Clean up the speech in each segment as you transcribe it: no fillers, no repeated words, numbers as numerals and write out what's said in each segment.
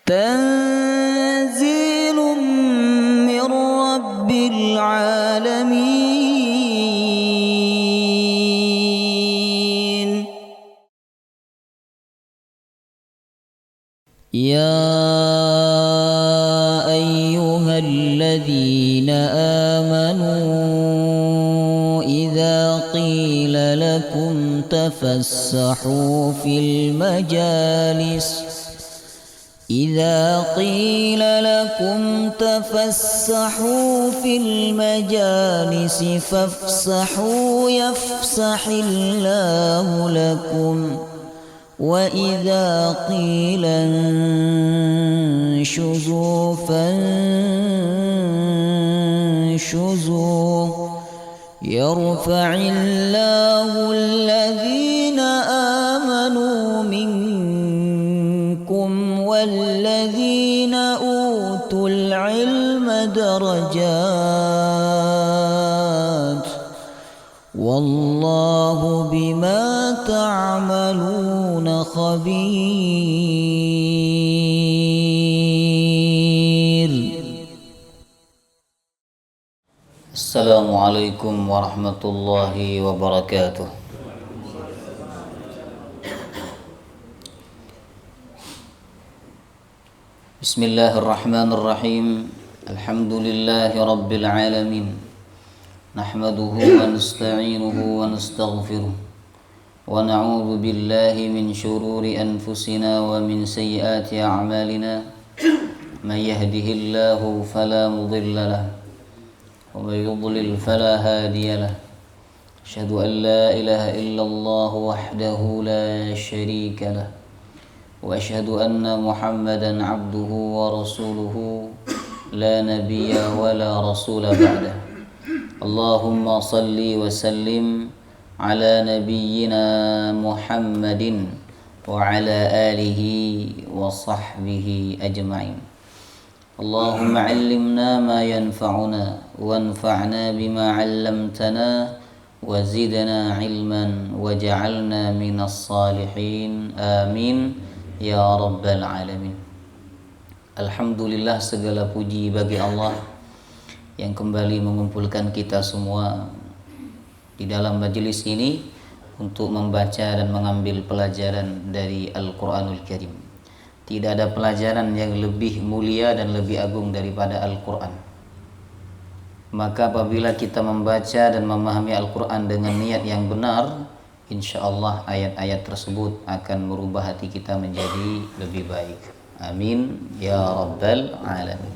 تنزيل من رب العالمين. يا أيها الذين آمنوا إذا قيل لكم تفسحوا في المجالس فافسحوا يفسح الله لكم، وإذا قيل انشزوا فانشزوا يرفع الله الذين آمنوا منكم والذين أوتوا العلم درجات، والله بما تعملون خبير. السلام عليكم ورحمة الله وبركاته. بسم الله الرحمن الرحيم. الحمد لله رب العالمين، نحمده ونستعينه ونستغفره ونعوذ بالله من شرور أنفسنا ومن سيئات أعمالنا، من يهده الله فلا مضل له ومن يضلل فلا هادي له. أشهد أن لا إله إلا الله وحده لا شريك له، وأشهد أن محمدا عبده ورسوله لا نبي ولا رسول بعده. اللهم صل وسلم على نبينا محمد وعلى آله وصحبه أجمعين. اللهم علمنا ما ينفعنا وانفعنا بما علمتنا وزدنا علما وجعلنا من الصالحين، آمين ya rabbal alamin. Alhamdulillah, segala puji bagi Allah yang kembali mengumpulkan kita semua di dalam majelis ini untuk membaca dan mengambil pelajaran dari Al-Quranul Karim. Tidak ada pelajaran yang lebih mulia dan lebih agung daripada Al-Quran. Maka apabila kita membaca dan memahami Al-Quran dengan niat yang benar, insya Allah ayat-ayat tersebut akan merubah hati kita menjadi lebih baik. Amin ya rabbal alamin.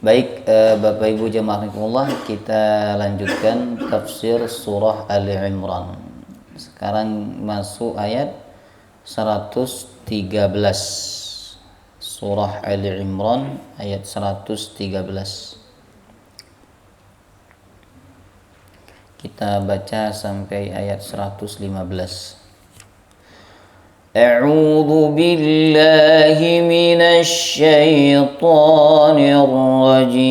Baik, Bapak Ibu jemaah rahimakumullah, kita lanjutkan tafsir surah Ali Imran. Sekarang masuk ayat 113. Surah Ali Imran ayat 113. Kita baca sampai ayat 115. A'udzu billahi minasy syaithanir rajim.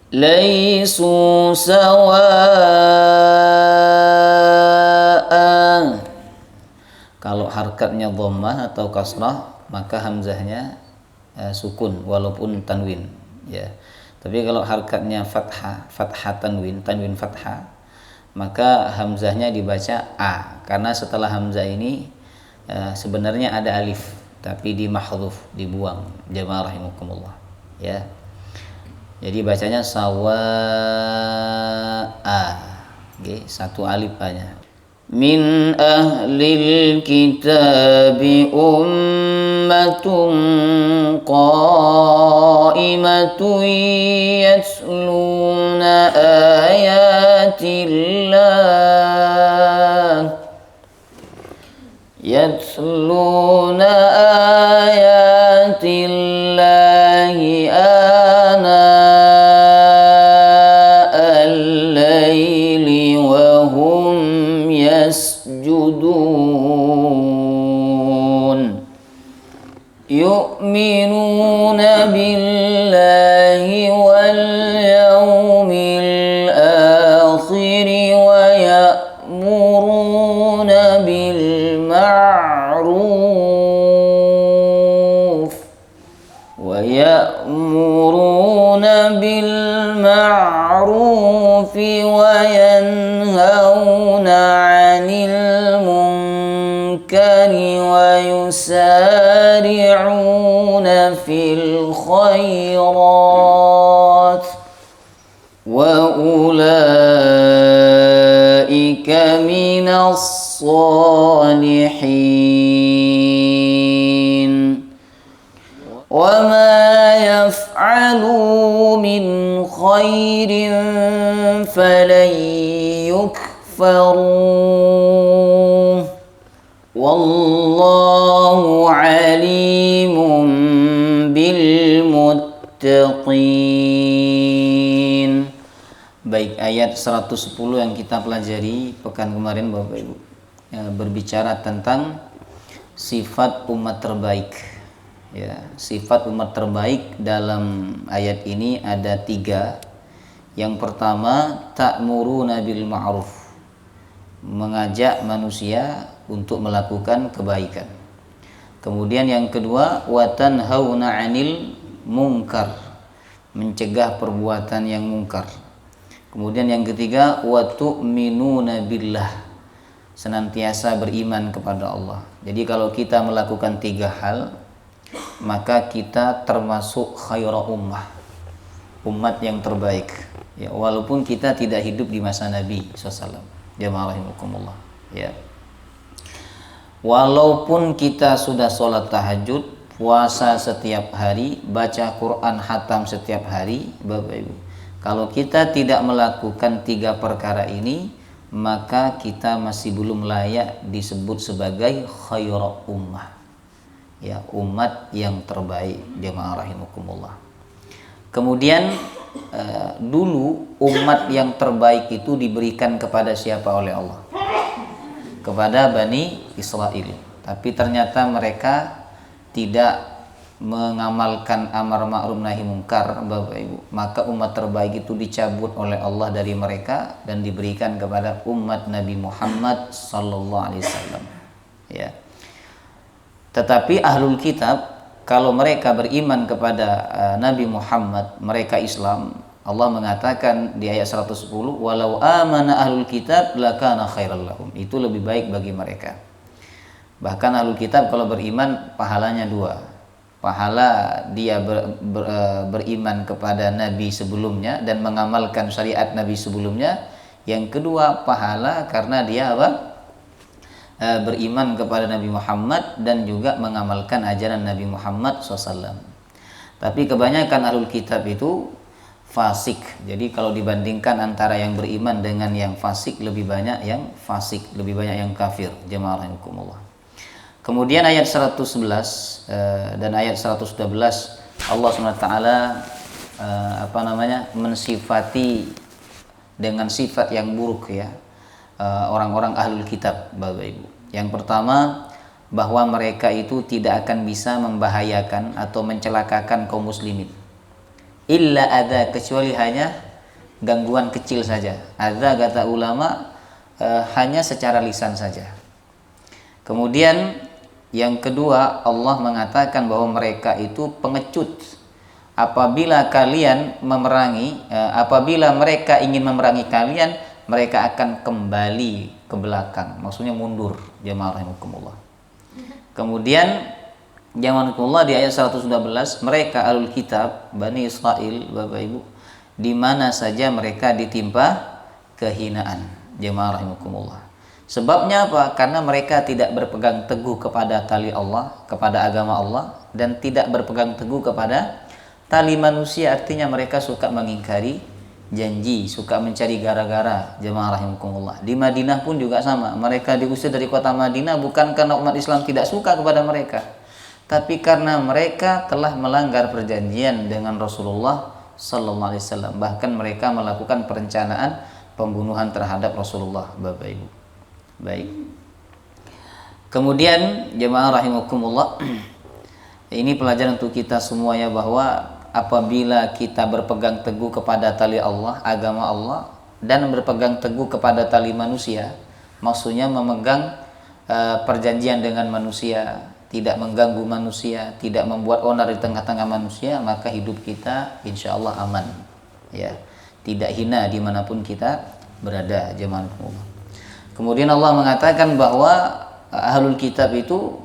Laisu sawaa. Kalau harkatnya dhammah atau kasrah, maka hamzahnya sukun walaupun tanwin, ya. Tapi kalau harkatnya fathah tanwin fathah, maka hamzahnya dibaca a, karena setelah hamzah ini sebenarnya ada alif tapi dimahdhuf, dibuang, jamaah rahimakumullah, ya. Jadi bacanya sawaa, okay, satu alif aja. Min ahlil kitabi ummatun qa'imatun yatluna ayatillahi ana al-laili wa hum yasjudun yu'minuna billahi wal yawmil akhir wa ya'muruna بالمعروف ويأمرون بالمعروف وينهون عن المنكر ويسارعون في الخيرات وأولئك من الصالحين وما يفعلوا من خير فلن يكفروه والله عليم بالمتقين. Baik, ayat 110 yang kita pelajari pekan kemarin Bapak Ibu berbicara tentang sifat umat terbaik. Ya, sifat umat terbaik dalam ayat ini ada 3. Yang pertama, ta'muruna bil ma'ruf, mengajak manusia untuk melakukan kebaikan. Kemudian yang kedua, wa tanhauna 'anil munkar, mencegah perbuatan yang mungkar. Kemudian yang ketiga, wa tu'minuna billah, senantiasa beriman kepada Allah. Jadi kalau kita melakukan 3 hal, maka kita termasuk khaira ummah, umat yang terbaik. Ya, walaupun kita tidak hidup di masa Nabi SAW. Jamaah rahimakumullah. Ya. Walaupun kita sudah sholat tahajud, puasa setiap hari, baca Quran khatam setiap hari, Bapak Ibu, kalau kita tidak melakukan 3 perkara ini, maka kita masih belum layak disebut sebagai khaira ummah. Ya, umat yang terbaik. Jamaah rahimakumullah. Kemudian dulu umat yang terbaik itu diberikan kepada siapa oleh Allah? Kepada Bani Israel. Tapi ternyata mereka tidak mengamalkan amar ma'ruf nahi munkar, Bapak Ibu. Maka umat terbaik itu dicabut oleh Allah dari mereka dan diberikan kepada umat Nabi Muhammad sallallahu alaihi wasallam. Ya. Tetapi ahlul kitab, kalau mereka beriman kepada Nabi Muhammad, mereka Islam, Allah mengatakan di ayat 110, walau amana ahlul kitab lakana khairal lahum, itu lebih baik bagi mereka. Bahkan ahlul kitab kalau beriman pahalanya 2. Pahala dia beriman kepada Nabi sebelumnya dan mengamalkan syariat Nabi sebelumnya. Yang kedua, pahala karena dia beriman kepada Nabi Muhammad dan juga mengamalkan ajaran Nabi Muhammad SAW. Tapi kebanyakan ahlul kitab itu fasik. Jadi kalau dibandingkan antara yang beriman dengan yang fasik, lebih banyak yang fasik, lebih banyak yang kafir. Jamaah rahimakumullah. Kemudian ayat 111 dan ayat 112 Allah SWT mensifati dengan sifat yang buruk ya orang-orang ahlul kitab, Bapak Ibu. Yang pertama, bahwa mereka itu tidak akan bisa membahayakan atau mencelakakan kaum muslimin. Illa adza, kecuali hanya gangguan kecil saja. Adza kata ulama hanya secara lisan saja. Kemudian yang kedua, Allah mengatakan bahwa mereka itu pengecut. Apabila mereka ingin memerangi kalian, mereka akan kembali ke belakang, maksudnya mundur. Jamaah rahimakumullah. Kemudian jamaah rahimakumullah di ayat 112, mereka ahlul kitab Bani Israel, Bapak Ibu, di mana saja mereka ditimpa kehinaan. Jamaah rahimakumullah. Sebabnya apa? Karena mereka tidak berpegang teguh kepada tali Allah, kepada agama Allah, dan tidak berpegang teguh kepada tali manusia. Artinya mereka suka mengingkari janji, suka mencari gara-gara. Jemaah rahimakumullah. Di Madinah pun juga sama. Mereka diusir dari kota Madinah bukan karena umat Islam tidak suka kepada mereka, tapi karena mereka telah melanggar perjanjian dengan Rasulullah sallallahu alaihi wasallam. Bahkan mereka melakukan perencanaan pembunuhan terhadap Rasulullah, Bapak Ibu. Baik. Kemudian jemaah rahimakumullah, ini pelajaran untuk kita semua ya, bahwa apabila kita berpegang teguh kepada tali Allah, agama Allah, dan berpegang teguh kepada tali manusia, maksudnya memegang perjanjian dengan manusia, tidak mengganggu manusia, tidak membuat onar di tengah-tengah manusia, maka hidup kita insya Allah aman, ya, tidak hina dimanapun kita berada. Jemaah. Kemudian Allah mengatakan bahwa ahlul kitab itu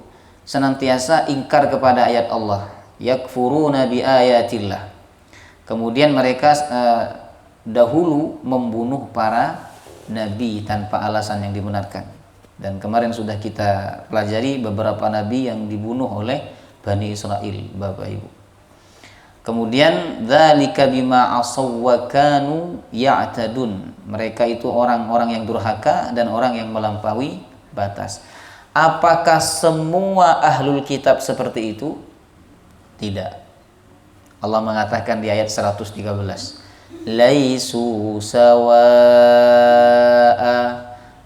senantiasa ingkar kepada ayat Allah, yakfuruna bi ayatillah. Kemudian mereka dahulu membunuh para nabi tanpa alasan yang dibenarkan. Dan kemarin sudah kita pelajari beberapa nabi yang dibunuh oleh Bani Israel, Bapak Ibu. Kemudian dzalika bima asaw wa kanu ya'tadun. Mereka itu orang-orang yang durhaka dan orang yang melampaui batas. Apakah semua ahlul kitab seperti itu? Tidak. Allah mengatakan di ayat 113, laisu sawa'a,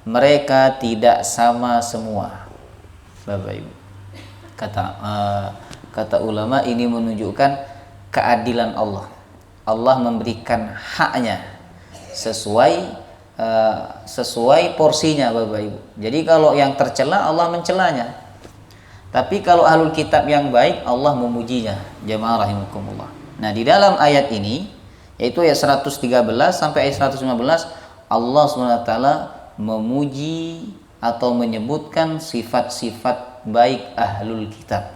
mereka tidak sama semua. Bapak Ibu, kata ulama, ini menunjukkan keadilan Allah. Allah memberikan haknya sesuai porsinya, Bapak Ibu. Jadi kalau yang tercela Allah mencelanya. Tapi kalau ahlul kitab yang baik Allah memujinya. Jemaah rahimakumullah. Nah, di dalam ayat ini yaitu ayat 113 sampai ayat 115 Allah SWT memuji atau menyebutkan sifat-sifat baik ahlul kitab.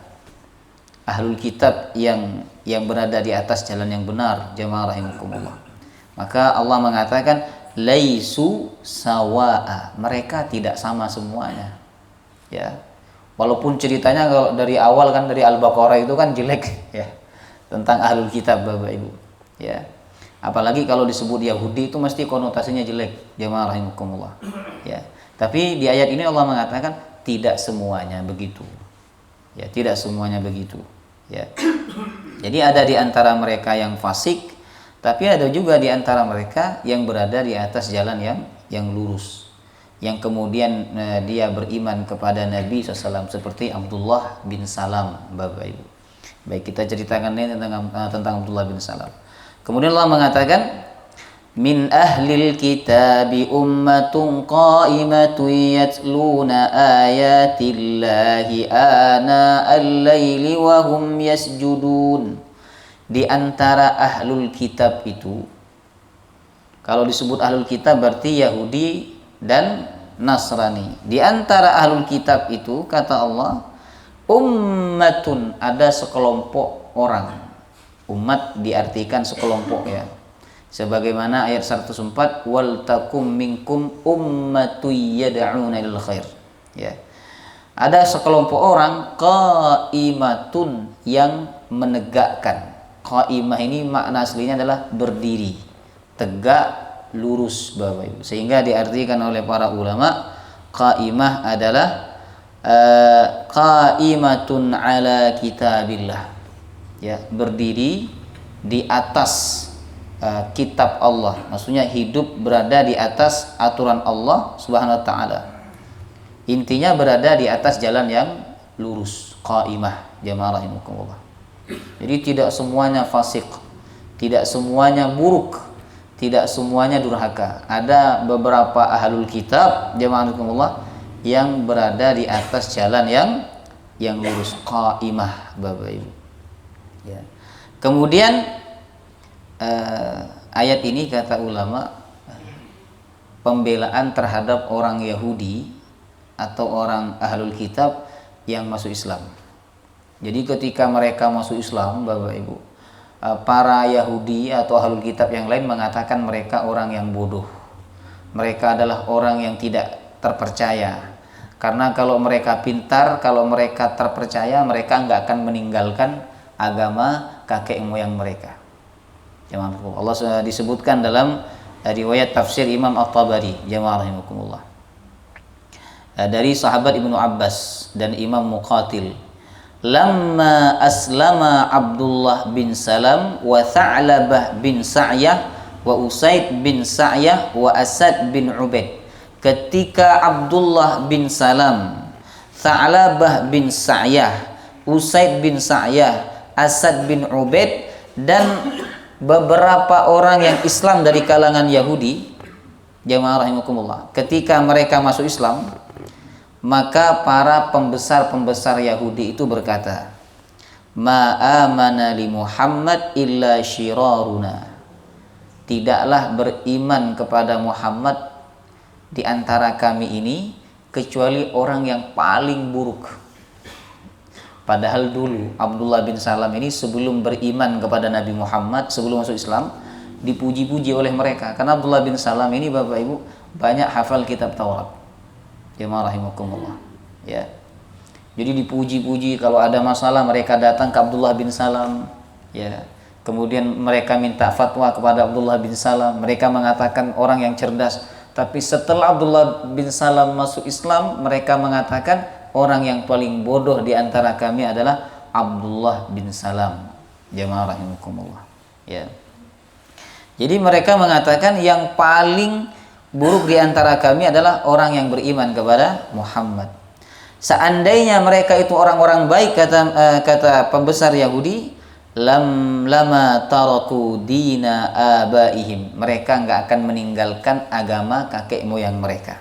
Ahlul kitab yang berada di atas jalan yang benar. Jemaah rahimakumullah. Maka Allah mengatakan laisu sawa'a, mereka tidak sama semuanya. Ya. Walaupun ceritanya kalau dari awal kan dari Al-Baqarah itu kan jelek, ya, tentang ahlul kitab, Bapak Ibu, ya. Apalagi kalau disebut Yahudi itu mesti konotasinya jelek. Jemaah rahimakumullah, ya. Tapi di ayat ini Allah mengatakan tidak semuanya begitu, ya, tidak semuanya begitu, ya. Jadi ada di antara mereka yang fasik, tapi ada juga di antara mereka yang berada di atas jalan yang lurus, yang kemudian dia beriman kepada Nabi SAW, seperti Abdullah bin Salam, Bapak Ibu. Baik, kita ceritakan ini tentang Abdullah bin Salam. Kemudian Allah mengatakan min ahlil kitabi ummatun qa'imatun yatluna ayatillahi ana al-laili wa hum yasjudun. Di antara ahlul kitab itu, kalau disebut ahlul kitab berarti Yahudi dan Nasrani. Di antara ahlul kitab itu, kata Allah, ummatun, ada sekelompok orang. Umat diartikan sekelompok, ya. Sebagaimana ayat 104, wal takum minkum ummatu yad'una ilal khair. Ya. Ada sekelompok orang qaimatun, yang menegakkan. Qaimah ini makna aslinya adalah berdiri, tegak, lurus, Bapak Ibu. Sehingga diartikan oleh para ulama qaimah adalah qaimatun ala kitabillah, ya, berdiri di atas kitab Allah. Maksudnya hidup berada di atas aturan Allah Subhanahu wa taala. Intinya berada di atas jalan yang lurus, qaimah. Jamaah rahimakumullah. Jadi tidak semuanya fasik, tidak semuanya buruk, tidak semuanya durhaka. Ada beberapa ahlul kitab, jemaah rahimakumullah, yang berada di atas jalan yang lurus, qaimah, Bapak Ibu. Ya. Kemudian ayat ini kata ulama pembelaan terhadap orang Yahudi atau orang ahlul kitab yang masuk Islam. Jadi ketika mereka masuk Islam, Bapak Ibu, para Yahudi atau ahlul kitab yang lain mengatakan mereka orang yang bodoh. Mereka adalah orang yang tidak terpercaya. Karena kalau mereka pintar, kalau mereka terpercaya, mereka nggak akan meninggalkan agama kakek moyang mereka. Allah disebutkan dalam riwayat tafsir Imam At-Tabari, jamaah rahimakumullah, dari sahabat Ibnu Abbas dan Imam Muqatil. Lamma aslama Abdullah bin Salam wa Tha'labah bin Sa'yah wa Usaid bin Sa'yah wa Asad bin Ubaid. Ketika Abdullah bin Salam, Tha'labah bin Sa'yah, Usaid bin Sa'yah, Asad bin Ubaid, dan beberapa orang yang Islam dari kalangan Yahudi, jamaah rahimakumullah, ketika mereka masuk Islam, Maka para pembesar-pembesar Yahudi itu berkata, ma amana li Muhammad illa syiraruna. Tidaklah beriman kepada Muhammad di antara kami ini kecuali orang yang paling buruk. Padahal dulu Abdullah bin Salam ini sebelum beriman kepada Nabi Muhammad, sebelum masuk Islam, dipuji-puji oleh mereka. Karena Abdullah bin Salam ini Bapak Ibu banyak hafal kitab Taurat. Jemaah rahimakumullah. Ya. Jadi dipuji-puji, kalau ada masalah mereka datang ke Abdullah bin Salam, ya. Kemudian mereka minta fatwa kepada Abdullah bin Salam. Mereka mengatakan orang yang cerdas. Tapi setelah Abdullah bin Salam masuk Islam, mereka mengatakan orang yang paling bodoh di antara kami adalah Abdullah bin Salam. Jemaah rahimakumullah. Ya. Jadi mereka mengatakan yang paling buruk di antara kami adalah orang yang beriman kepada Muhammad. Seandainya mereka itu orang-orang baik, kata pembesar Yahudi, lama taraku dina abaihim, mereka enggak akan meninggalkan agama kakek moyang mereka.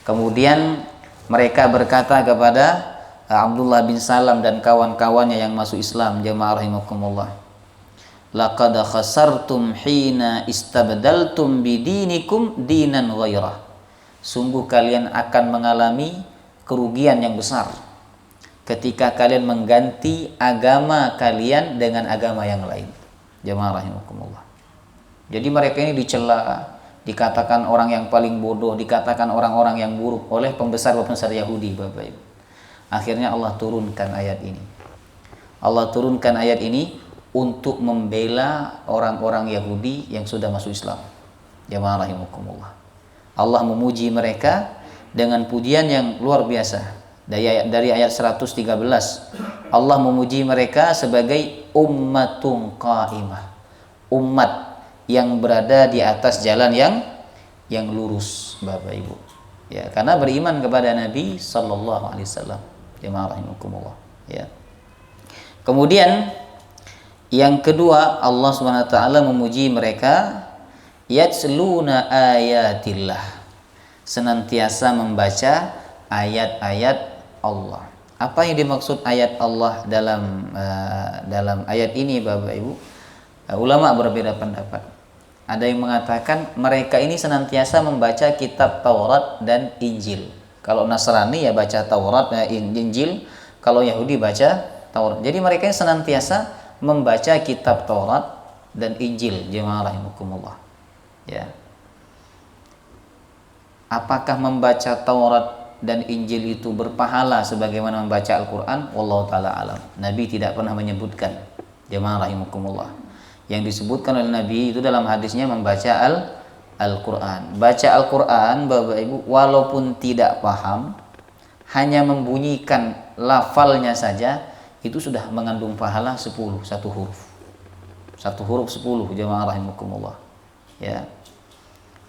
Kemudian mereka berkata kepada Abdullah bin Salam dan kawan-kawannya yang masuk Islam, jemaah rahimakumullah, laqad khasartum hina istabdaltum bidinikum dinan ghairah. Sungguh kalian akan mengalami kerugian yang besar ketika kalian mengganti agama kalian dengan agama yang lain. Jemaah rahimakumullah. Jadi mereka ini dicela, dikatakan orang yang paling bodoh, dikatakan orang-orang yang buruk oleh pembesar-pembesar Yahudi, Bapak Ibu. Akhirnya Allah turunkan ayat ini. Allah turunkan ayat ini untuk membela orang-orang Yahudi yang sudah masuk Islam. Jemaah rahimakumullah. Allah memuji mereka dengan pujian yang luar biasa. Dari ayat 113, Allah memuji mereka sebagai ummatun qaimah, umat yang berada di atas jalan yang lurus, Bapak Ibu. Ya, karena beriman kepada Nabi sallallahu alaihi wasallam. Jemaah rahimakumullah. Ya. Kemudian yang kedua, Allah Subhanahu wa taala memuji mereka yatsluna ayatillah, senantiasa membaca ayat-ayat Allah. Apa yang dimaksud ayat Allah dalam ayat ini, Bapak Ibu? Ulama berbeda pendapat. Ada yang mengatakan mereka ini senantiasa membaca kitab Taurat dan Injil. Kalau Nasrani ya baca Taurat dan Injil, kalau Yahudi baca Taurat. Jadi mereka ini senantiasa membaca kitab Taurat dan Injil, jemaah rahimakumullah. Ya. Apakah membaca Taurat dan Injil itu berpahala sebagaimana membaca Al-Quran? Wallahu ta'ala alam. Nabi tidak pernah menyebutkan, jemaah rahimakumullah. Yang disebutkan oleh Nabi itu dalam hadisnya membaca Al-Quran. Baca Al-Quran, Bapak Ibu, walaupun tidak paham, hanya membunyikan lafalnya saja, itu sudah mengandung pahala 10, satu huruf. Satu huruf 10, jemaah rahimakumullah. Ya.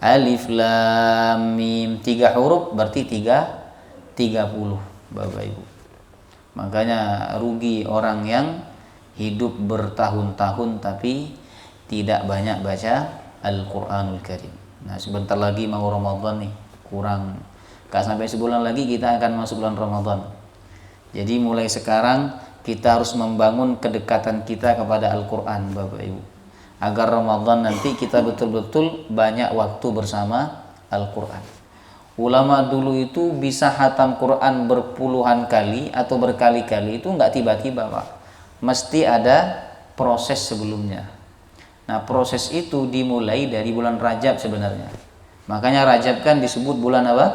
Alif lam mim, 3 huruf berarti 30, Bapak Ibu. Makanya rugi orang yang hidup bertahun-tahun tapi tidak banyak baca Al-Quranul Karim. Nah, sebentar lagi mau Ramadan nih, kurang gak sampai sebulan lagi kita akan masuk bulan Ramadan. Jadi mulai sekarang kita harus membangun kedekatan kita kepada Al-Quran, Bapak Ibu, agar Ramadan nanti kita betul-betul banyak waktu bersama Al-Quran. Ulama dulu itu bisa hatam Quran berpuluhan kali atau berkali-kali, itu nggak tiba-tiba, Pak. Mesti ada proses sebelumnya. Nah, proses itu dimulai dari bulan Rajab sebenarnya. Makanya Rajab kan disebut bulan apa?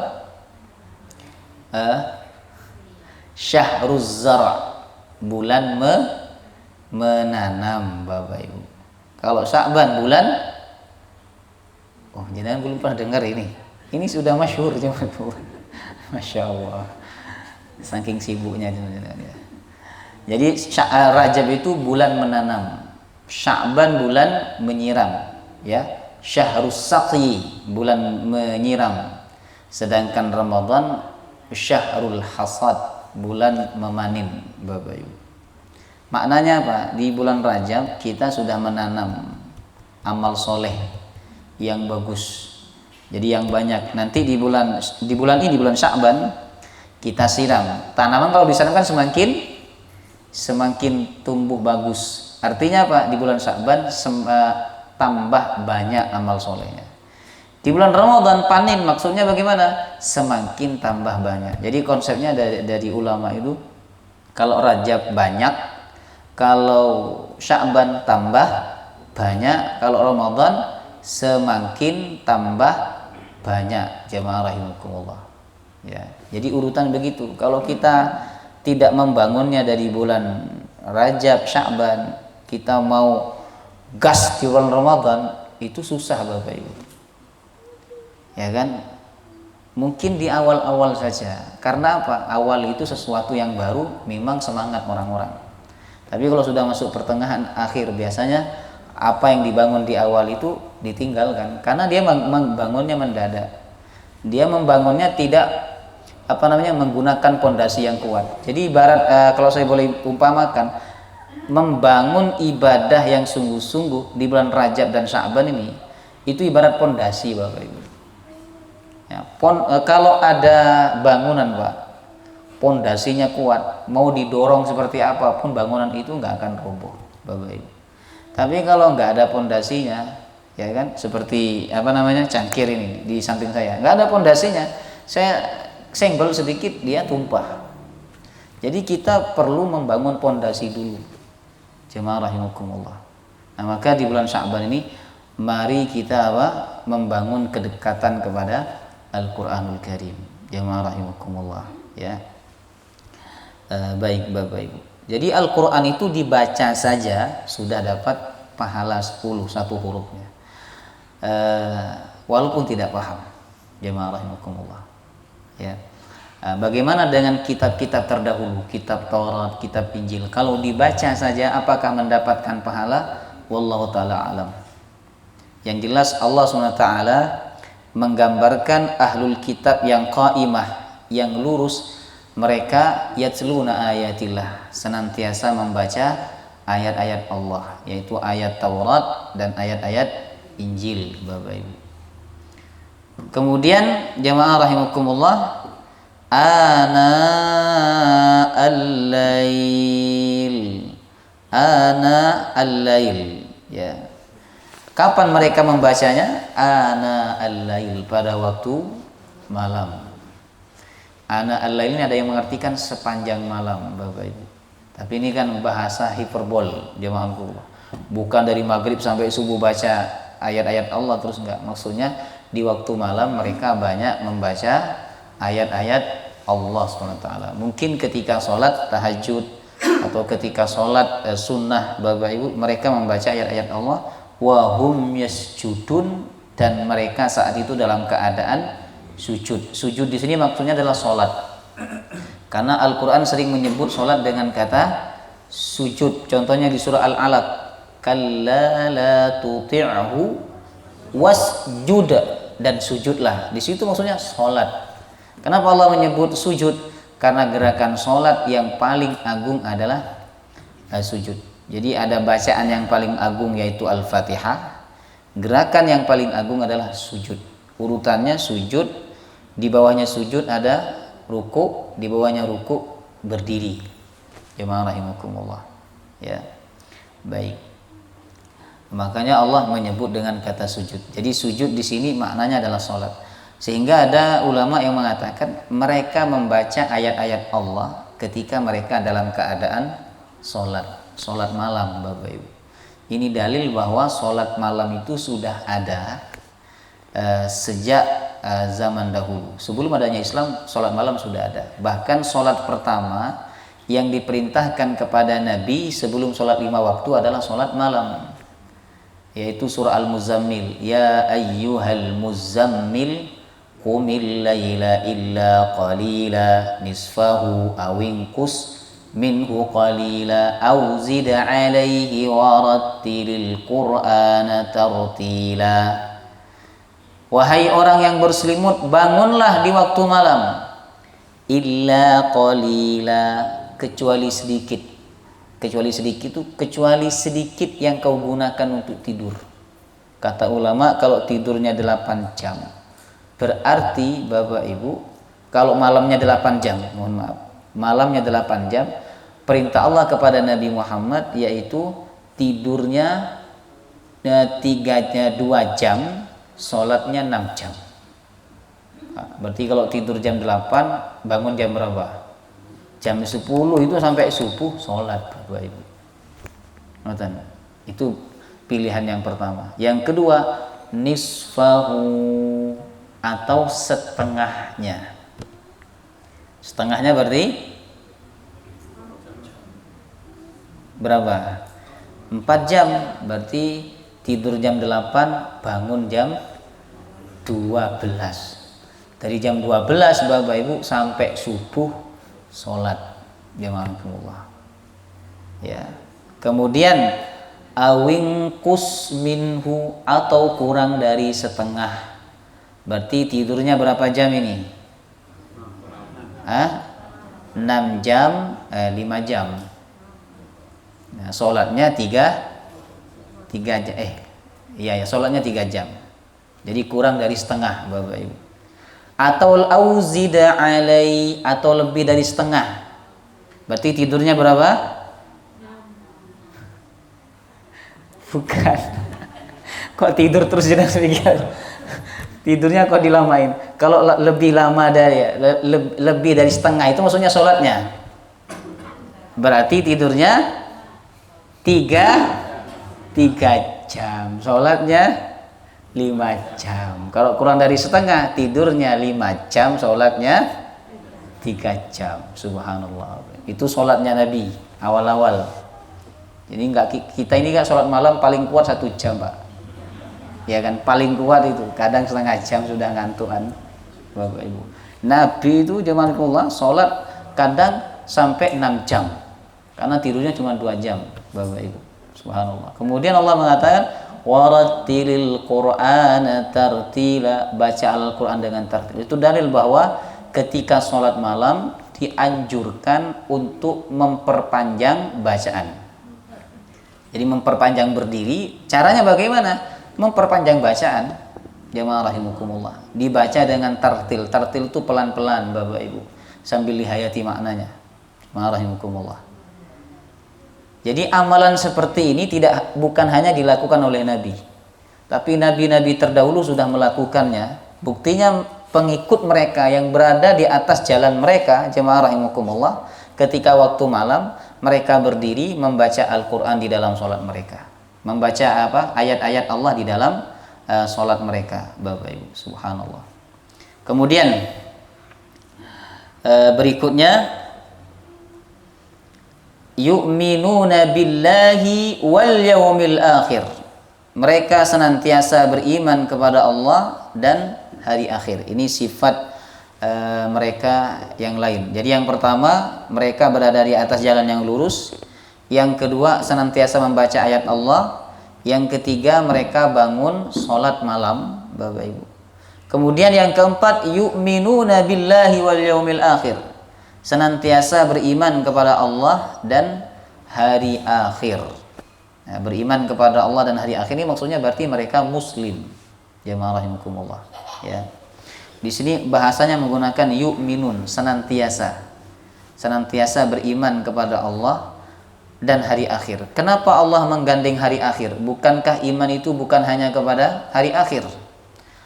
Syahruz Zara', bulan menanam, Bapak Ibu. Kalau Sya'ban bulan, oh jangan belum pernah dengar ini. Ini sudah masyhur, Masya Allah. Saking sibuknya. Jadi Rajab itu bulan menanam, Sya'ban bulan menyiram, ya. Syahrus Saqi bulan menyiram. Sedangkan Ramadan Syahrul Hasad, bulan memanen, Bapak Ibu. Maknanya apa? Di bulan Rajab kita sudah menanam amal soleh yang bagus. Jadi yang banyak. Nanti di bulan ini, bulan Sya'ban, kita siram. Tanaman kalau disiram kan semakin tumbuh bagus. Artinya apa? Di bulan Sya'ban tambah banyak amal solehnya. Di bulan Ramadan panen, maksudnya bagaimana? Semakin tambah banyak. Jadi konsepnya dari ulama itu, kalau Rajab banyak, kalau Sya'ban tambah banyak, kalau Ramadan semakin tambah banyak. Jamaah rahimakumullah. Ya, jadi urutan begitu. Kalau kita tidak membangunnya dari bulan Rajab, Sya'ban, kita mau gas di bulan Ramadan, itu susah Bapak Ibu. Ya kan? Mungkin di awal-awal saja. Karena apa? Awal itu sesuatu yang baru, memang semangat orang-orang. Tapi kalau sudah masuk pertengahan, akhir, biasanya apa yang dibangun di awal itu ditinggalkan. Karena dia membangunnya mendadak. Dia membangunnya tidak menggunakan pondasi yang kuat. Jadi ibarat kalau saya boleh umpamakan, membangun ibadah yang sungguh-sungguh di bulan Rajab dan Sya'ban ini, itu ibarat pondasi Bapak Ibu. Ya, kalau ada bangunan Pak, pondasinya kuat, mau didorong seperti apapun bangunan itu nggak akan roboh Bapak Ibu. Tapi kalau nggak ada pondasinya, ya kan, seperti cangkir ini di samping saya, nggak ada pondasinya, saya senggol sedikit dia tumpah. Jadi kita perlu membangun pondasi dulu. Jemaah rahimakumullah. Nah, maka di bulan Sya'ban ini mari kita membangun kedekatan kepada Al-Qur'anul Karim. Jemaah rahimakumullah, ya. Baik Bapak Ibu. Jadi Al-Qur'an itu dibaca saja sudah dapat pahala 10 satu hurufnya. Walaupun tidak paham. Jemaah rahimakumullah. Ya. Bagaimana dengan kitab-kitab terdahulu, kitab Taurat, kitab Injil? Kalau dibaca saja apakah mendapatkan pahala? Wallahu taala alam. Yang jelas Allah SWT menggambarkan ahlul kitab yang qaimah, yang lurus. Mereka yatluna ayatillah, senantiasa membaca ayat-ayat Allah, yaitu ayat Taurat dan ayat-ayat Injil Bapak Ibu. Kemudian jamaah rahimakumullah, ana al-lail, ya. Kapan mereka membacanya? Ana al-lail, pada waktu malam. Ana al-lail ini ada yang mengartikan sepanjang malam Bapak Ibu. Tapi ini kan bahasa hiperbol jemaahku. Bukan dari maghrib sampai subuh baca ayat-ayat Allah terus, enggak. Maksudnya di waktu malam mereka banyak membaca ayat-ayat Allah SWT. Mungkin ketika sholat tahajud atau ketika sholat sunnah Bapak Ibu, mereka membaca ayat-ayat Allah. Wa hum yasjudun, dan mereka saat itu dalam keadaan sujud. Sujud di sini maksudnya adalah sholat. Karena Al-Quran sering menyebut sholat dengan kata sujud. Contohnya di surah Al-Alaq, kalla la tuti'hu wasjud, dan sujudlah. Di situ maksudnya sholat. Kenapa Allah menyebut sujud? Karena gerakan sholat yang paling agung adalah sujud. Jadi ada bacaan yang paling agung yaitu Al-Fatihah. Gerakan yang paling agung adalah sujud. Urutannya sujud, di bawahnya sujud ada ruku, di bawahnya ruku berdiri. Jemaah rahimakumullah. Ya. Baik. Makanya Allah menyebut dengan kata sujud. Jadi sujud di sini maknanya adalah sholat. Sehingga ada ulama yang mengatakan mereka membaca ayat-ayat Allah ketika mereka dalam keadaan sholat malam Bapak Ibu. Ini dalil bahwa sholat malam itu sudah ada sejak zaman dahulu. Sebelum adanya Islam, sholat malam sudah ada. Bahkan sholat pertama yang diperintahkan kepada Nabi sebelum sholat 5 waktu adalah sholat malam, yaitu surah Al-Muzammil. Ya ayyuhal muzammil qumil laila illa qalila nisfahu awinqus minhu qalila aw zid alaihi warattilil qur'ana tartila. Wahai orang yang berselimut, bangunlah di waktu malam. Illa qalila, kecuali sedikit. Kecuali sedikit itu kecuali sedikit yang kau gunakan untuk tidur. Kata ulama, kalau tidurnya 8 jam, Berarti Bapak Ibu, kalau malamnya 8 jam, mohon maaf, malamnya 8 jam, perintah Allah kepada Nabi Muhammad yaitu tidurnya 2 jam, sholatnya 6 jam. Nah, berarti kalau tidur jam 8, bangun jam berapa? Jam 10 itu sampai subuh sholat Bapak Ibu. Itu pilihan yang pertama. Yang kedua, nisfahu atau setengahnya. Setengahnya berarti berapa? 4 jam. Berarti tidur jam 8, bangun jam 12. Dari jam 12 Bapak Ibu sampai subuh sholat jamaah. Ya. Kemudian awingkus minhu atau kurang dari setengah. Berarti tidurnya berapa jam ini? 6 jam, 5 jam. Nah, sholatnya 3 jam. Sholatnya 3 jam. Jadi kurang dari setengah Bapak Ibu. Atau auzida alai, atau lebih dari setengah. Berarti tidurnya berapa? Bukan. Kok tidur terus jenang sedikit? Tidurnya kok dilamain? Kalau lebih lama dari lebih dari setengah itu maksudnya sholatnya. Berarti tidurnya 3 jam. Sholatnya 5 jam. Kalau kurang dari setengah, tidurnya 5 jam, sholatnya 3 jam. Subhanallah. Itu sholatnya Nabi awal-awal. Jadi kita ini kan sholat malam paling kuat 1 jam, Pak. Ya kan, paling kuat itu. Kadang setengah jam sudah ngantukan, Bapak Ibu. Nabi itu jazakumullah sholat kadang sampai 6 jam. Karena tidurnya cuma 2 jam, Bapak Ibu. Subhanallah. Kemudian Allah mengatakan, warattilil Qur'ana tartila, baca Al-Qur'an dengan tartil. Itu dalil bahwa ketika sholat malam dianjurkan untuk memperpanjang bacaan. Jadi memperpanjang berdiri, caranya bagaimana? Memperpanjang bacaan. Jamaah rahimakumullah. Dibaca dengan tartil. Tartil itu pelan-pelan Bapak Ibu, sambil dihayati maknanya. Jamaah rahimakumullah. Jadi amalan seperti ini bukan hanya dilakukan oleh Nabi, tapi nabi-nabi terdahulu sudah melakukannya. Buktinya pengikut mereka yang berada di atas jalan mereka, jemaah rahimakumullah, ketika waktu malam mereka berdiri membaca Al-Quran di dalam sholat mereka, membaca ayat-ayat Allah di dalam sholat mereka, Bapak Ibu. Subhanallah. Kemudian berikutnya, yu'minuna billahi wal yawmil akhir. Mereka senantiasa beriman kepada Allah dan hari akhir. Ini sifat mereka yang lain. Jadi yang pertama, mereka berada di atas jalan yang lurus. Yang kedua, senantiasa membaca ayat Allah. Yang ketiga, mereka bangun sholat malam, Bapak Ibu. Kemudian yang keempat, yu'minuna billahi wal yawmil akhir. Senantiasa beriman kepada Allah dan hari akhir. Nah, beriman kepada Allah dan hari akhir ini maksudnya berarti mereka muslim. Jamaah rahimakumullah. Ya. Di sini bahasanya menggunakan yu'minun, senantiasa. Senantiasa beriman kepada Allah dan hari akhir. Kenapa Allah menggandeng hari akhir? Bukankah iman itu bukan hanya kepada hari akhir?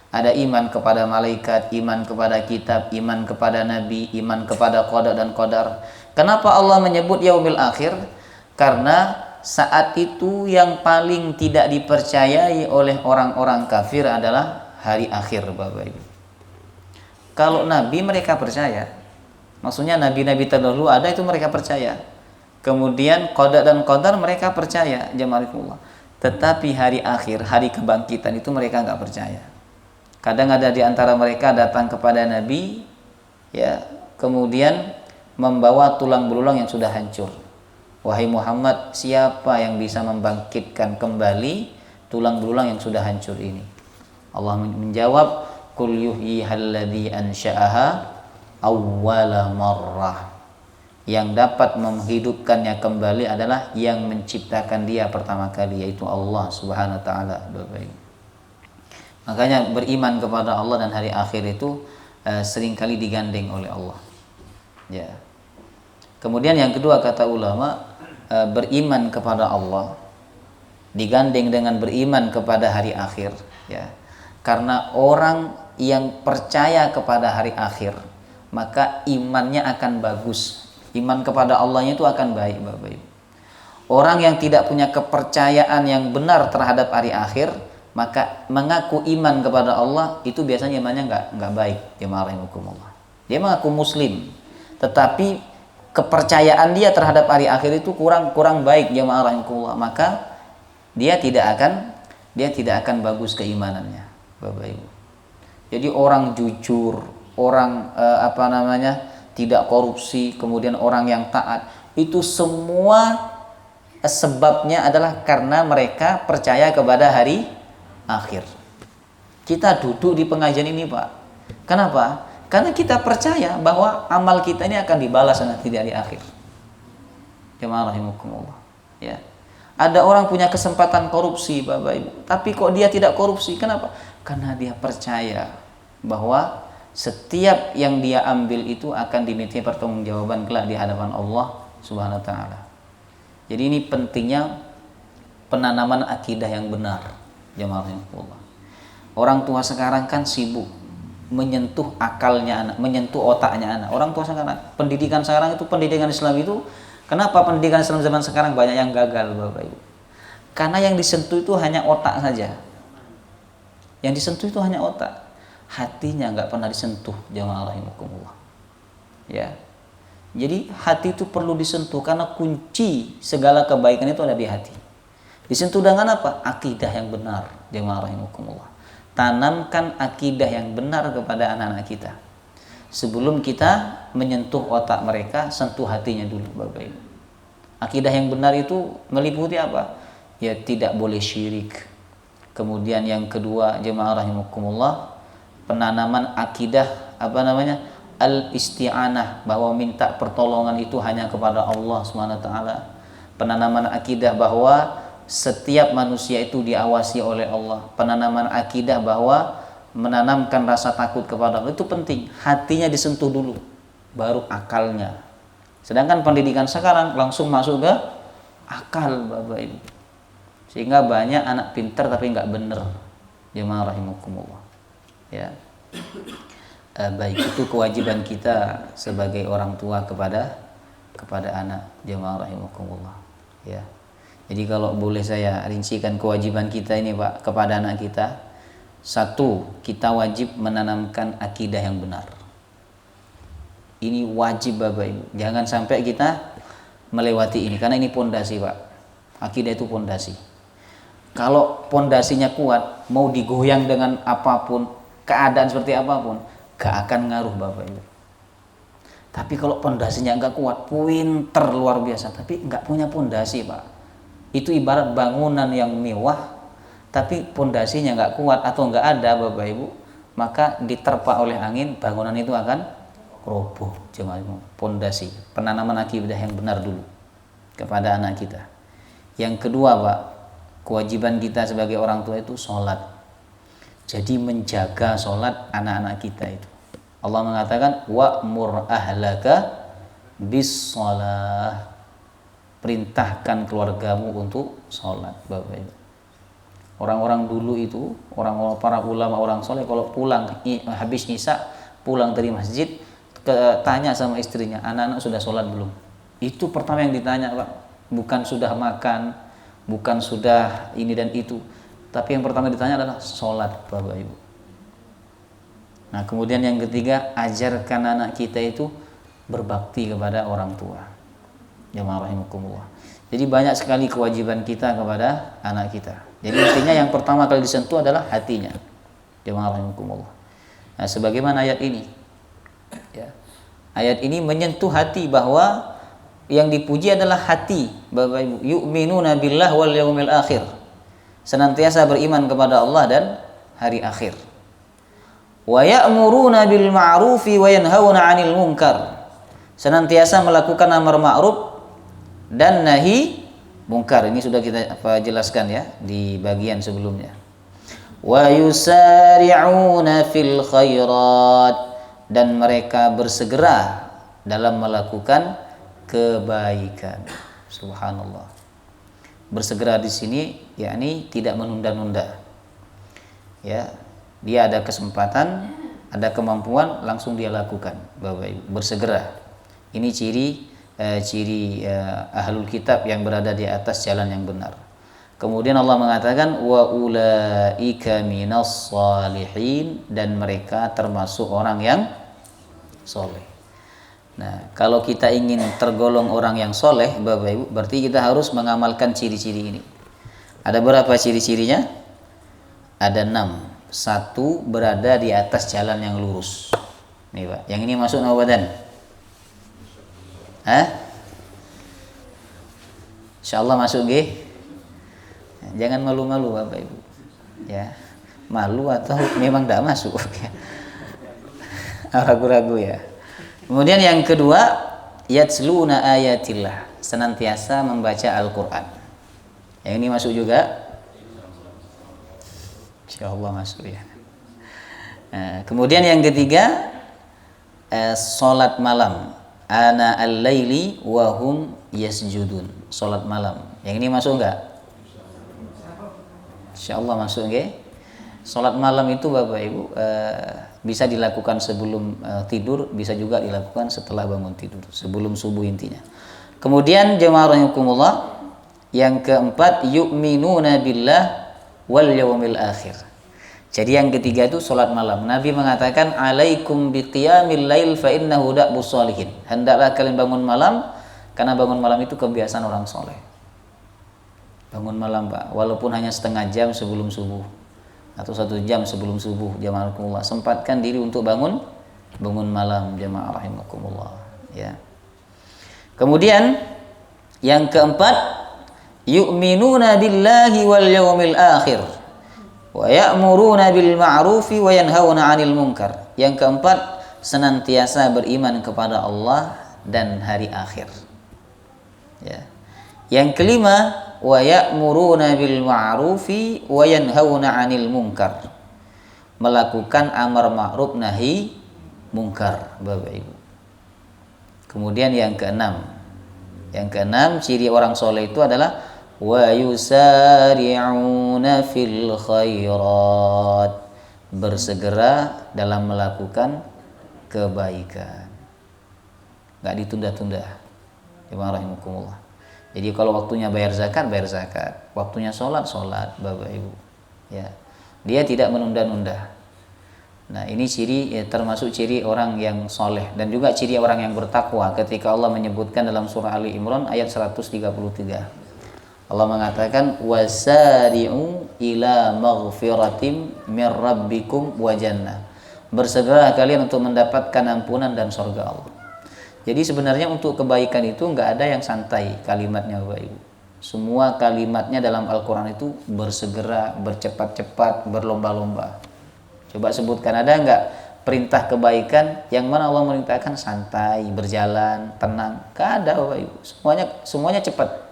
Ada iman kepada malaikat, iman kepada kitab, iman kepada nabi, iman kepada qada dan qadar. Kenapa Allah menyebut yaumil akhir? Karena saat itu yang paling tidak dipercayai oleh orang-orang kafir adalah hari akhir, Bapak Ibu. Kalau nabi mereka percaya, maksudnya nabi-nabi terdahulu ada itu mereka percaya. Kemudian qada dan qadar mereka percaya, jamaah. Tetapi hari akhir, hari kebangkitan itu mereka nggak percaya. Kadang ada di antara mereka datang kepada Nabi, ya, kemudian membawa tulang belulang yang sudah hancur. Wahai Muhammad, siapa yang bisa membangkitkan kembali tulang belulang yang sudah hancur ini? Allah menjawab, Qul yuhyihalladzi ansha'aha awwala marrah. Yang dapat menghidupkannya kembali adalah yang menciptakan dia pertama kali, yaitu Allah Subhanahu wa taala. Makanya beriman kepada Allah dan hari akhir itu seringkali digandeng oleh Allah. Ya. Kemudian yang kedua kata ulama, beriman kepada Allah digandeng dengan beriman kepada hari akhir, ya. Karena orang yang percaya kepada hari akhir, maka imannya akan bagus. Iman kepada Allahnya itu akan baik, Bapak Ibu. Orang yang tidak punya kepercayaan yang benar terhadap hari akhir, maka mengaku iman kepada Allah itu biasanya imannya nggak baik. Jemaah rahimakumullah. Dia mengaku muslim, tetapi kepercayaan dia terhadap hari akhir itu kurang baik, jemaah rahimakumullah. Maka dia tidak akan bagus keimanannya, Bapak Ibu. Jadi orang jujur, orang tidak korupsi, kemudian orang yang taat, itu semua sebabnya adalah karena mereka percaya kepada hari akhir. Kita duduk di pengajian ini, Pak. Kenapa? Karena kita percaya bahwa amal kita ini akan dibalas nanti di hari akhir. Jemaah rahimakumullah. Ya. Ada orang punya kesempatan korupsi, Bapak Ibu, tapi kok dia tidak korupsi? Kenapa? Karena dia percaya bahwa setiap yang dia ambil itu akan dimintai pertanggungjawaban kelak di hadapan Allah Subhanahu wa taala. Jadi ini pentingnya penanaman akidah yang benar, jemaah rahimakumullah. Orang tua sekarang kan sibuk menyentuh akalnya anak, menyentuh otaknya anak. Orang tua sekarang, pendidikan sekarang itu, pendidikan Islam itu, kenapa pendidikan Islam zaman sekarang banyak yang gagal, Bapak Ibu? Karena yang disentuh itu hanya otak saja. Yang disentuh itu hanya otak. Hatinya nggak pernah disentuh, jemaah rahimakumullah. Ya. Jadi hati itu perlu disentuh karena kunci segala kebaikan itu ada di hati. Disentuh dengan apa? Akidah yang benar, jemaah rahimakumullah. Tanamkan akidah yang benar kepada anak-anak kita. Sebelum kita menyentuh otak mereka, sentuh hatinya dulu, Bapak Ibu. Akidah yang benar itu meliputi apa? Ya, tidak boleh syirik. Kemudian yang kedua, jemaah rahimakumullah, penanaman akidah al-isti'anah, bahwa minta pertolongan itu hanya kepada Allah SWT. Penanaman akidah bahwa setiap manusia itu diawasi oleh Allah. Penanaman akidah bahwa menanamkan rasa takut kepada Allah itu penting. Hatinya disentuh dulu, baru akalnya. Sedangkan pendidikan sekarang langsung masuk ke akal, Bapak Ibu. Sehingga banyak anak pintar tapi nggak bener. Jemaah rahimakumullah. Ya. Baik, itu kewajiban kita sebagai orang tua kepada anak, jemaah rahimakumullah. Ya. Jadi kalau boleh saya rincikan kewajiban kita ini, Pak, kepada anak kita. Satu, kita wajib menanamkan akidah yang benar. Ini wajib, Bapak Ibu. Jangan sampai kita melewati ini, karena ini pondasi, Pak. Akidah itu pondasi. Kalau pondasinya kuat, mau digoyang dengan apapun, keadaan seperti apapun, gak akan ngaruh, Bapak Ibu. Tapi kalau pondasinya nggak kuat, pinter luar biasa, tapi nggak punya pondasi, Pak. Itu ibarat bangunan yang mewah, tapi pondasinya nggak kuat atau nggak ada, Bapak Ibu, maka diterpa oleh angin, bangunan itu akan roboh. Cuma pondasi, penanaman akidah yang benar dulu kepada anak kita. Yang kedua, Pak, kewajiban kita sebagai orang tua itu sholat. Jadi menjaga sholat anak-anak kita itu. Allah mengatakan wa'mur ahlaka bis sholah. Perintahkan keluargamu untuk sholat, Bapak Ibu. Orang-orang dulu itu, orang-orang para ulama, orang soleh, kalau pulang habis isya, pulang dari masjid, tanya sama istrinya, anak-anak sudah sholat belum? Itu pertama yang ditanya, Pak. Bukan sudah makan, bukan sudah ini dan itu, tapi yang pertama ditanya adalah sholat, Bapak Ibu. Nah, kemudian yang ketiga, ajarkan anak kita itu berbakti kepada orang tua. Jemaah rahimakumullah. Jadi banyak sekali kewajiban kita kepada anak kita. Jadi intinya yang pertama kali disentuh adalah hatinya. Jemaah rahimakumullah. Nah, sebagaimana ayat ini, ya, ayat ini menyentuh hati bahwa yang dipuji adalah hati, Bapak Ibu. Yu'minuna billah wal yaumil akhir. Senantiasa beriman kepada Allah dan hari akhir. Wa ya'muruna bil ma'rufi wa yanhauna 'anil munkar. Senantiasa melakukan amar ma'ruf dan nahi munkar. Ini sudah kita jelaskan ya di bagian sebelumnya. wa yusari'una fil khairat, dan mereka bersegera dalam melakukan kebaikan. Subhanallah. Bersegera di sini yakni tidak menunda-nunda. Ya, dia ada kesempatan, ada kemampuan, langsung dia lakukan. Bapak Ibu, bersegera. Ini ciri ahlul kitab yang berada di atas jalan yang benar. Kemudian Allah mengatakan wa ulaika minas salihin, dan mereka termasuk orang yang soleh. Nah, kalau kita ingin tergolong orang yang soleh, Bapak Ibu, berarti kita harus mengamalkan ciri-ciri ini. Ada berapa ciri-cirinya? Ada 6. 1, berada di atas jalan yang lurus. Nih Pak, yang ini masuk nama badan? Insyaallah masuk nggih. Jangan malu-malu Bapak Ibu. Ya. Malu atau memang tidak masuk ya. Ragu-ragu ya. Kemudian yang kedua, yatsluna ayatillah, senantiasa membaca Al-Qur'an. Yang ini masuk juga? Insyaallah masuk ya. Nah, kemudian yang ketiga, salat malam. Ana al-laili wa hum yasjudun. Salat malam. Yang ini masuk enggak? Insyaallah masuk nggih. Salat malam itu Bapak Ibu bisa dilakukan sebelum tidur, bisa juga dilakukan setelah bangun tidur, sebelum subuh intinya. Kemudian jemaah rahimakumullah, yang keempat, yu'minuna billah wal yaumil akhir. Jadi yang ketiga itu salat malam. Nabi mengatakan alaikum biqiyamil lail fa innahu da'bus sholihin. Hendaklah kalian bangun malam, karena bangun malam itu kebiasaan orang soleh. Bangun malam Pak, walaupun hanya setengah jam sebelum subuh atau 1 jam sebelum subuh, jamaah rahimakumullah, sempatkan diri untuk bangun malam, jamaah rahimakumullah ya. Kemudian yang keempat, yu'minuna billahi wal yaumil akhir wa ya'muruna bil ma'rufi wa yanhauna 'anil munkar. Yang keempat, senantiasa beriman kepada Allah dan hari akhir ya. Yang kelima, wa ya'muruna bil ma'rufi wa yanhauna 'anil munkar, melakukan amar ma'ruf nahi munkar Bapak Ibu. Kemudian yang keenam, ciri orang soleh itu adalah wa yusari'una fil khairat, bersegera dalam melakukan kebaikan, nggak ditunda-tunda. Jemaah rahimakumullah. Jadi kalau waktunya bayar zakat, waktunya sholat Bapak Ibu ya. Dia tidak menunda-nunda. Nah, ini ciri termasuk ciri orang yang soleh, dan juga ciri orang yang bertakwa ketika Allah menyebutkan dalam surah Ali Imran ayat 133. Allah mengatakan wasari'u ila maghfiratim mir rabbikum wa jannah. Bersegera kalian untuk mendapatkan ampunan dan surga Allah. Jadi sebenarnya untuk kebaikan itu nggak ada yang santai kalimatnya Bapak Ibu. Semua kalimatnya dalam Al-Quran itu bersegera, bercepat-cepat, berlomba-lomba. Coba sebutkan, ada nggak perintah kebaikan yang mana Allah merintahkan santai, berjalan, tenang? Nggak ada Bapak Ibu. Semuanya cepat.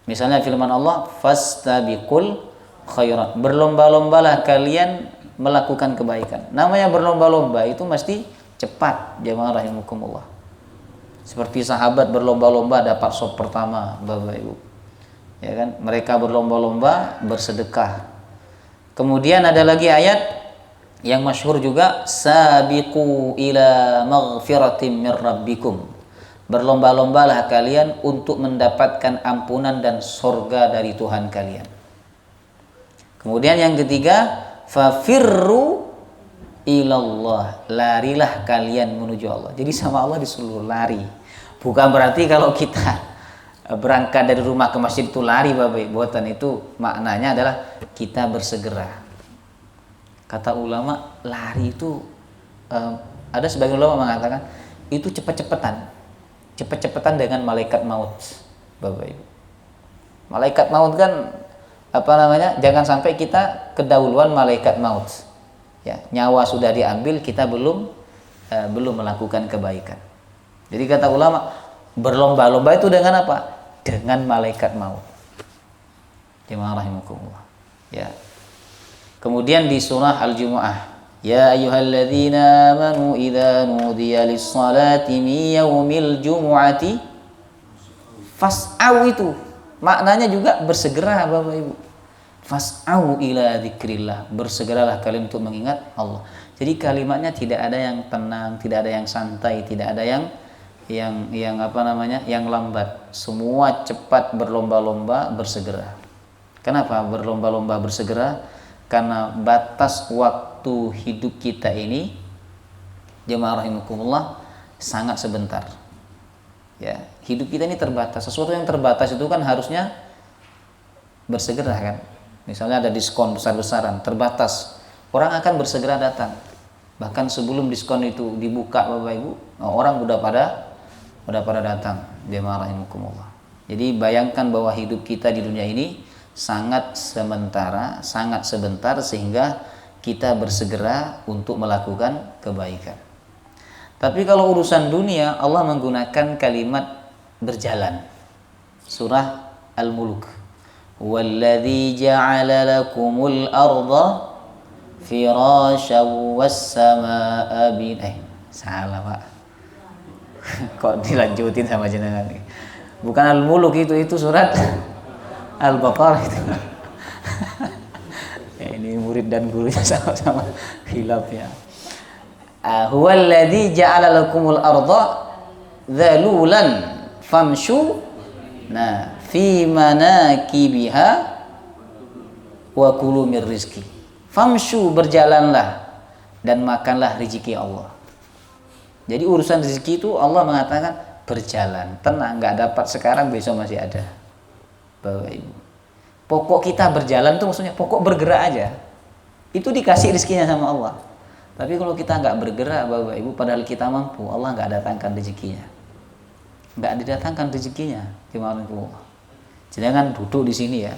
Misalnya firman Allah, fastabiqul khairat. Berlomba-lombalah kalian melakukan kebaikan. Namanya berlomba-lomba itu mesti cepat, jamaah rahimakumullah. Seperti sahabat berlomba-lomba dapat sop pertama Bapak Ibu ya kan, mereka berlomba-lomba bersedekah. Kemudian ada lagi ayat yang masyhur juga, sabiqu ila maghfiratim mir rabbikum, berlomba-lombalah kalian untuk mendapatkan ampunan dan surga dari Tuhan kalian. Kemudian yang ketiga, fafirru ilallah, larilah kalian menuju Allah. Jadi sama Allah disuruh lari. Bukan berarti kalau kita berangkat dari rumah ke masjid itu lari Bapak Ibu. Buatan itu maknanya adalah kita bersegera. Kata ulama, lari itu ada sebagian ulama mengatakan itu cepat-cepatan dengan malaikat maut Bapak Ibu. Malaikat maut kan jangan sampai kita kedahuluan malaikat maut. Ya, nyawa sudah diambil, kita belum melakukan kebaikan. Jadi kata ulama, berlomba-lomba itu dengan apa? Dengan malaikat maut. Jemaah rahimakumullah. Ya. Kemudian di surah Al-Jumu'ah, ya ayyuhalladzina amanu idza nudiya lis-salati min yaumil jumu'ati fas'au, itu maknanya juga bersegera Bapak Ibu. Fas'au ila dzikrillah, bersegeralah kalian untuk mengingat Allah. Jadi kalimatnya tidak ada yang tenang, tidak ada yang santai, tidak ada yang yang lambat. Semua cepat, berlomba-lomba bersegera. Kenapa berlomba-lomba bersegera? Karena batas waktu hidup kita ini, jemaah rahimakumullah, sangat sebentar. Ya, hidup kita ini terbatas. Sesuatu yang terbatas itu kan harusnya bersegera kan. Misalnya ada diskon besar-besaran, terbatas, orang akan bersegera datang. Bahkan sebelum diskon itu dibuka Bapak Ibu, orang udah pada datang, jemaah rahimakumullah. Jadi bayangkan bahwa hidup kita di dunia ini sangat sementara, sangat sebentar, sehingga kita bersegera untuk melakukan kebaikan. Tapi kalau urusan dunia, Allah menggunakan kalimat berjalan. Surah Al-Mulk, walladzi ja'ala lakumul arda firasyan was-samaa'a salah Pak. Kok dilanjutin sama jenengan? Bukan Al-Mulk, itu surat Al-Baqarah itu. Ya, ini murid dan gurunya sama-sama khilaf ya. Huwallazi ja'ala lakumul arda dhalulan famshu fi manakibiha wa kulu mir rizqi. Famshu, berjalanlah dan makanlah rezeki Allah. Jadi urusan rezeki itu Allah mengatakan berjalan, tenang, nggak dapat sekarang, besok masih ada. Bapak Ibu, pokok kita berjalan tuh maksudnya pokok bergerak aja, itu dikasih rezekinya sama Allah. Tapi kalau kita nggak bergerak Bapak Ibu, padahal kita mampu, Allah nggak datangkan rezekinya, nggak didatangkan rezekinya. Gimana itu? Jangan duduk di sini ya,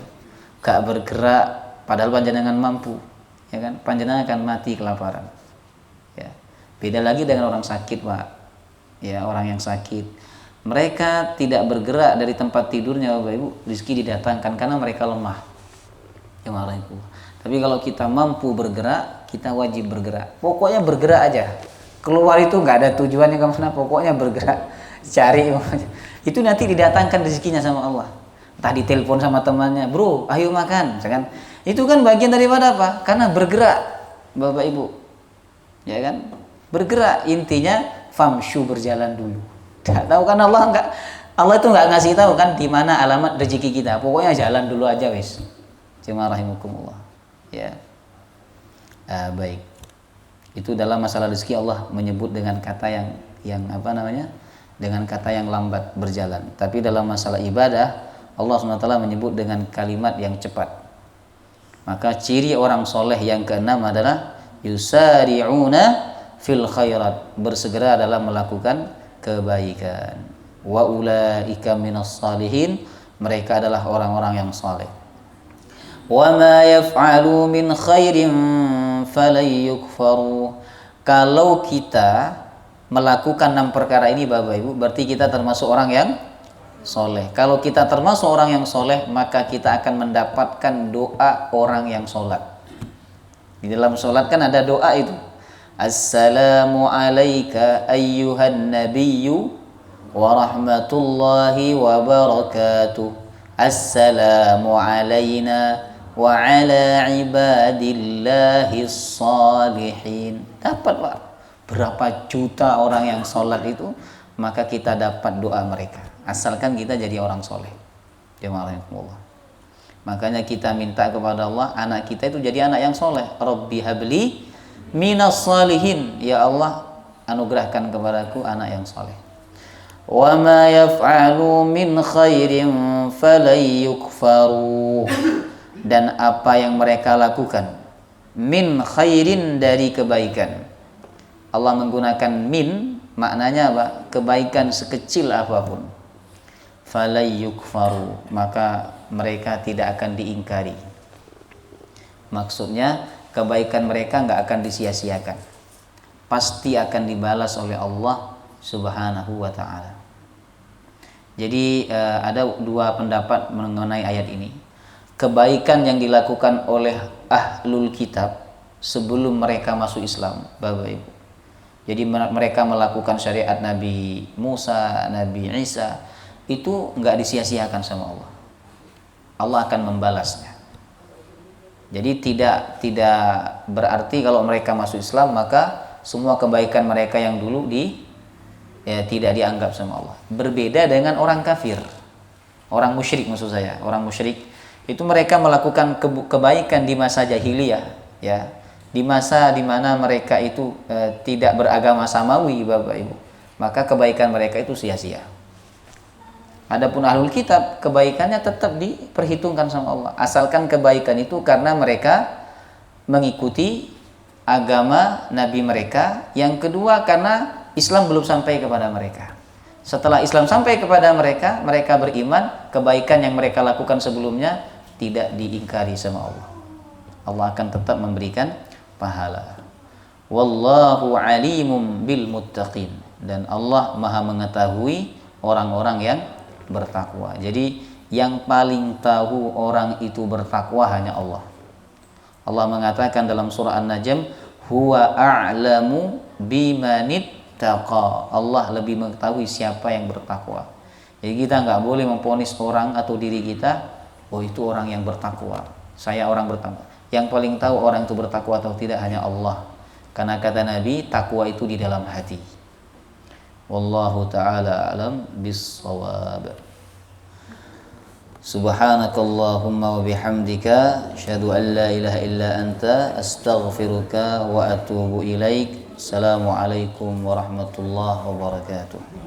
nggak bergerak, padahal panjenengan mampu, ya kan? Panjenengan akan mati kelaparan. Ya, beda lagi dengan orang sakit Pak. Ya, orang yang sakit, mereka tidak bergerak dari tempat tidurnya Bapak Ibu, rezeki didatangkan karena mereka lemah. Tapi kalau kita mampu bergerak, kita wajib bergerak. Pokoknya bergerak aja. Keluar itu nggak ada tujuannya kemana, pokoknya bergerak, cari. Itu nanti didatangkan rezekinya sama Allah. Entah ditelepon sama temannya, bro, ayo makan, misalkan. Itu kan bagian daripada apa? Karena bergerak, Bapak Ibu. Ya kan? Bergerak, intinya famshu, berjalan dulu. Tidak tahu kan Allah itu nggak ngasih tahu kan di mana alamat rezeki kita. Pokoknya jalan dulu aja wis. Jemaah rahimakumullah. Ya. Baik. Itu dalam masalah rezeki Allah menyebut dengan kata yang dengan kata yang lambat, berjalan. Tapi dalam masalah ibadah Allah SWT menyebut dengan kalimat yang cepat. Maka ciri orang soleh yang keenam adalah yusari'una fil khairat, bersegera dalam melakukan kebaikan. Wa ulaika minas salihin, mereka adalah orang-orang yang saleh. Wa ma yaf'alu min khairin falan yukfaru. Kalau kita melakukan 6 perkara ini Bapak Ibu, berarti kita termasuk orang yang soleh. Kalau kita termasuk orang yang soleh, maka kita akan mendapatkan doa orang yang sholat. Di dalam sholat kan ada doa itu. Assalamu alayka ayyuhan nabiyyu wa rahmatullahi wa barakatuh. Assalamu alayna wa ala ibadillahis salihin. Dapat Pak, berapa juta orang yang sholat itu, maka kita dapat doa mereka, asalkan kita jadi orang soleh. Makanya kita minta kepada Allah, anak kita itu jadi anak yang soleh. Rabbi habli minas salihin, ya Allah anugerahkan kepadaku anak yang soleh. Wa ma yaf'alu min khairin falan yukfaru. Dan apa yang mereka lakukan min khairin, dari kebaikan. Allah menggunakan min, maknanya apa? Kebaikan sekecil apapun. Falan yukfaru, maka mereka tidak akan diingkari. Maksudnya kebaikan mereka nggak akan disia-siakan, pasti akan dibalas oleh Allah Subhanahu wa ta'ala. Jadi ada dua pendapat mengenai ayat ini. kebaikan yang dilakukan oleh ahlul kitab sebelum mereka masuk Islam, Bapak Ibu. Jadi mereka melakukan syariat Nabi Musa, Nabi Isa, itu nggak disia-siakan sama Allah. Allah akan membalasnya. Jadi tidak berarti kalau mereka masuk Islam maka semua kebaikan mereka yang dulu tidak dianggap sama Allah. Berbeda dengan orang kafir, orang musyrik maksud saya. Orang musyrik itu mereka melakukan kebaikan di masa jahiliyah, ya, di masa dimana mereka itu tidak beragama samawi, Bapak Ibu. Maka kebaikan mereka itu sia-sia. Adapun ahlul kitab, kebaikannya tetap diperhitungkan sama Allah, asalkan kebaikan itu karena mereka mengikuti agama nabi mereka. Yang kedua karena Islam belum sampai kepada mereka. Setelah Islam sampai kepada mereka, mereka beriman, kebaikan yang mereka lakukan sebelumnya tidak diingkari sama Allah. Allah akan tetap memberikan pahala. Wallahu alimum bil muttaqin, dan Allah Maha mengetahui orang-orang yang bertakwa. Jadi yang paling tahu orang itu bertakwa hanya Allah. Allah mengatakan dalam surah An-Najm, huwa a'lamu bimanittaqa. Allah lebih mengetahui siapa yang bertakwa. Jadi kita nggak boleh memvonis orang atau diri kita, oh itu orang yang bertakwa, saya orang bertakwa. Yang paling tahu orang itu bertakwa atau tidak hanya Allah. Karena kata Nabi, takwa itu di dalam hati. Wallahu ta'ala alam bis-shawab. Subhanakallahumma wa bihamdika asyhadu an la ilaha illa anta astaghfiruka wa atubu ilaik. Assalamualaikum warahmatullahi wabarakatuh.